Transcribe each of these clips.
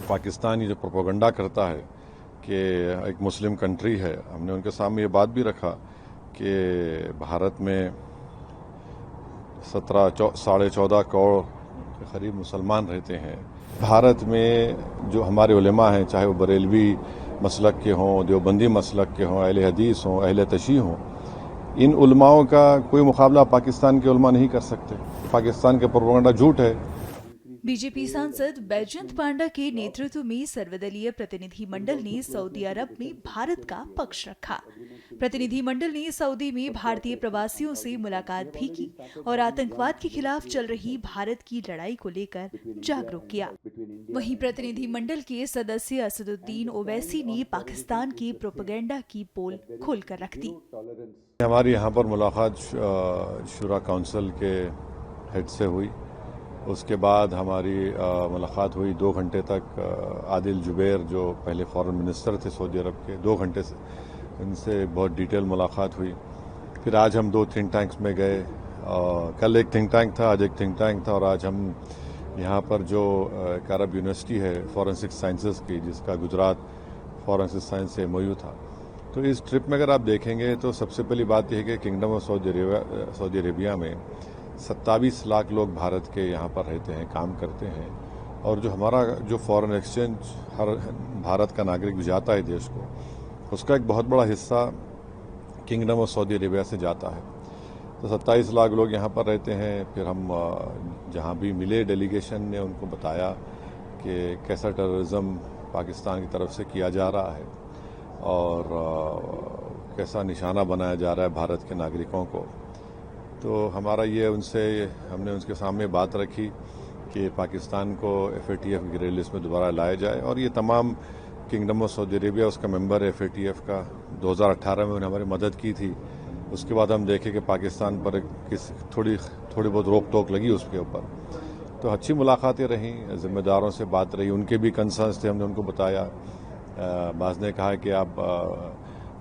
पाकिस्तान ये जो प्रोपेगेंडा करता है कि एक मुस्लिम कंट्री है, हमने उनके सामने ये बात भी रखा कि भारत में 14.5 करोड़ के करीब मुसलमान रहते हैं। भारत में जो हमारे उलेमा हैं, चाहे वो बरेलवी मसलक के हों, देवबंदी मसलक के हों, अहले हदीस हों, अहले तशीह हों, इन उलमाओं का कोई मुकाबला पाकिस्तान के उलमा नहीं कर सकते। पाकिस्तान का प्रोपेगेंडा झूठ है। बीजेपी सांसद बैजयंत पांडा के नेतृत्व में सर्वदलीय प्रतिनिधि मंडल ने सऊदी अरब में भारत का पक्ष रखा। प्रतिनिधि मंडल ने सऊदी में भारतीय प्रवासियों से मुलाकात भी की और आतंकवाद के खिलाफ चल रही भारत की लड़ाई को लेकर जागरूक किया। वहीं प्रतिनिधि मंडल के सदस्य असदुद्दीन ओवैसी ने पाकिस्तान के प्रोपेगेंडा की पोल खोलकर रख दी। हमारी यहाँ पर मुलाकात शुरा काउंसिल के हेड से हुई। उसके बाद हमारी मुलाकात हुई 2 घंटे तक आदिल जुबैर, जो पहले फॉरेन मिनिस्टर थे सऊदी अरब के, 2 घंटे से इनसे बहुत डिटेल मुलाकात हुई। फिर आज हम 2 थिंक टैंक्स में गए। कल एक थिंक टैंक था, आज एक थिंक टैंक था, और आज हम यहाँ पर जो एक अरब यूनिवर्सिटी है फॉरेंसिक साइंसेस की, जिसका गुजरात फॉरेंसिक साइंस से MOU था। तो इस ट्रिप में अगर आप देखेंगे तो सबसे पहली बात यह है कि किंगडम ऑफ सऊदी अरेबिया में 27 लाख लोग भारत के यहाँ पर रहते हैं, काम करते हैं, और जो हमारा जो फॉरेन एक्सचेंज हर भारत का नागरिक भी जाता है देश को, उसका एक बहुत बड़ा हिस्सा किंगडम ऑफ सऊदी अरेबिया से जाता है। तो 27 लाख लोग यहाँ पर रहते हैं। फिर हम जहाँ भी मिले, डेलीगेशन ने उनको बताया कि कैसा टेररिज्म पाकिस्तान की तरफ से किया जा रहा है और कैसा निशाना बनाया जा रहा है भारत के नागरिकों को। तो हमारा ये हमने उनके सामने बात रखी कि पाकिस्तान को FATF की ग्रे लिस्ट में दोबारा लाया जाए, और ये तमाम किंगडम ऑफ सऊदी अरेबिया उसका मेंबर है FATF का। 2018 में उन्होंने हमारी मदद की थी। उसके बाद हम देखें कि पाकिस्तान पर थोड़ी बहुत रोक टोक लगी उसके ऊपर। तो अच्छी मुलाकातें रहीं, जिम्मेदारों से बात रही, उनके भी कंसर्न्स थे, हमने उनको बताया। बाज़ ने कहा कि आप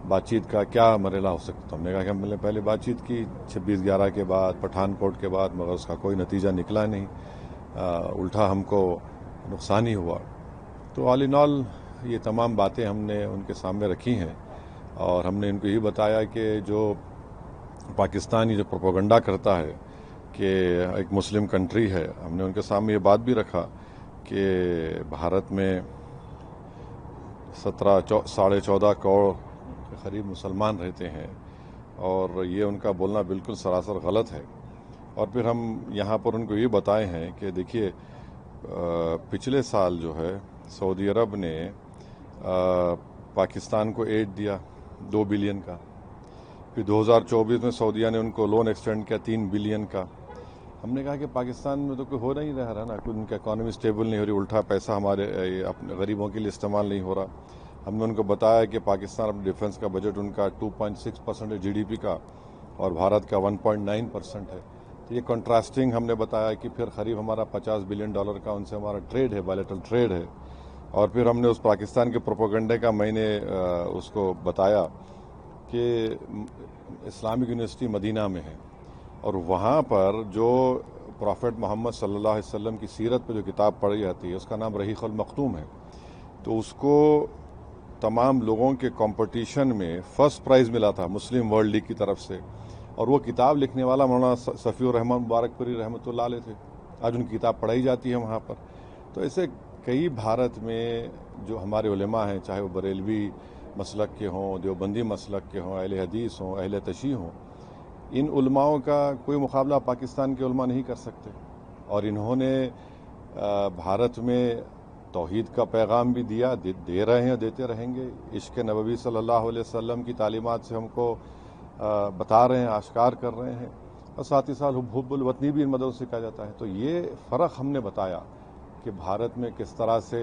बातचीत का क्या मरेला हो सकता। हमने कहा कि हमने पहले बातचीत की 26/11 के बाद, पठानकोट के बाद, मगर उसका कोई नतीजा निकला नहीं। उल्टा हमको नुकसान ही हुआ। तो ऑल इन ऑल ये तमाम बातें हमने उनके सामने रखी हैं, और हमने इनको ये बताया कि जो पाकिस्तान ये जो प्रोपेगेंडा करता है कि एक मुस्लिम कंट्री है, हमने उनके सामने ये बात भी रखा कि भारत में 14.5 करोड़ के करीब मुसलमान रहते हैं, और ये उनका बोलना बिल्कुल सरासर गलत है। और फिर हम यहाँ पर उनको ये बताए हैं कि देखिए, पिछले साल जो है सऊदी अरब ने पाकिस्तान को एड दिया 2 बिलियन का। फिर 2024 में सऊदीया ने उनको लोन एक्सटेंड किया 3 बिलियन का। हमने कहा कि पाकिस्तान में तो कोई हो नहीं रहा ना, कोई उनका इकॉनमी स्टेबल नहीं हो रही, उल्टा पैसा हमारे अपने गरीबों के लिए इस्तेमाल नहीं हो रहा। हमने उनको बताया कि पाकिस्तान अपने डिफेंस का बजट उनका 2.6% है GDP का, और भारत का 1.9% है। तो ये कंट्रास्टिंग हमने बताया कि फिर करीब हमारा $50 बिलियन का उनसे हमारा ट्रेड है, बायलैटरल ट्रेड है। और फिर हमने उस पाकिस्तान के प्रोपेगेंडे का मैंने उसको बताया कि इस्लामिक यूनिवर्सिटी मदीना में है, और वहाँ पर जो प्रॉफेट मोहम्मद सल्लल्लाहु अलैहि वसल्लम की सीरत पर जो किताब पढ़ी जाती है, उसका नाम रहीक़ुल मख्तूम है। तो उसको तमाम लोगों के कंपटीशन में फर्स्ट प्राइज़ मिला था मुस्लिम वर्ल्ड लीग की तरफ से, और वो किताब लिखने वाला मौलाना सफ़ीउर रहमान मुबारकपुरी रहमतुल्लाह अलैह थे। आज उनकी किताब पढ़ाई जाती है वहाँ पर। तो ऐसे कई भारत में जो हमारे उलेमा हैं, चाहे वो बरेलवी मसलक के हों, देवबंदी मसलक के हों, अहले हदीस हों, अहले तशीह हों, इन उलमाओं का कोई मुकाबला पाकिस्तान के उलमा नहीं कर सकते। और इन्होंने भारत में तौहीद का पैगाम भी दिया, दे रहे हैं, देते रहेंगे। इश्क़ नबवी सल्लल्लाहु अलैहि वसल्लम की तालीमात से हमको बता रहे हैं, आश्कार कर रहे हैं, और साथ ही साथ हुब्बुल वतनी भी इन मदद से कहा जाता है। तो ये फ़र्क हमने बताया कि भारत में किस तरह से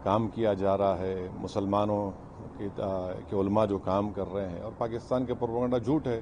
काम किया जा रहा है, मुसलमानों के उलमा जो काम कर रहे हैं, और पाकिस्तान के प्रोपेगेंडा झूठ है।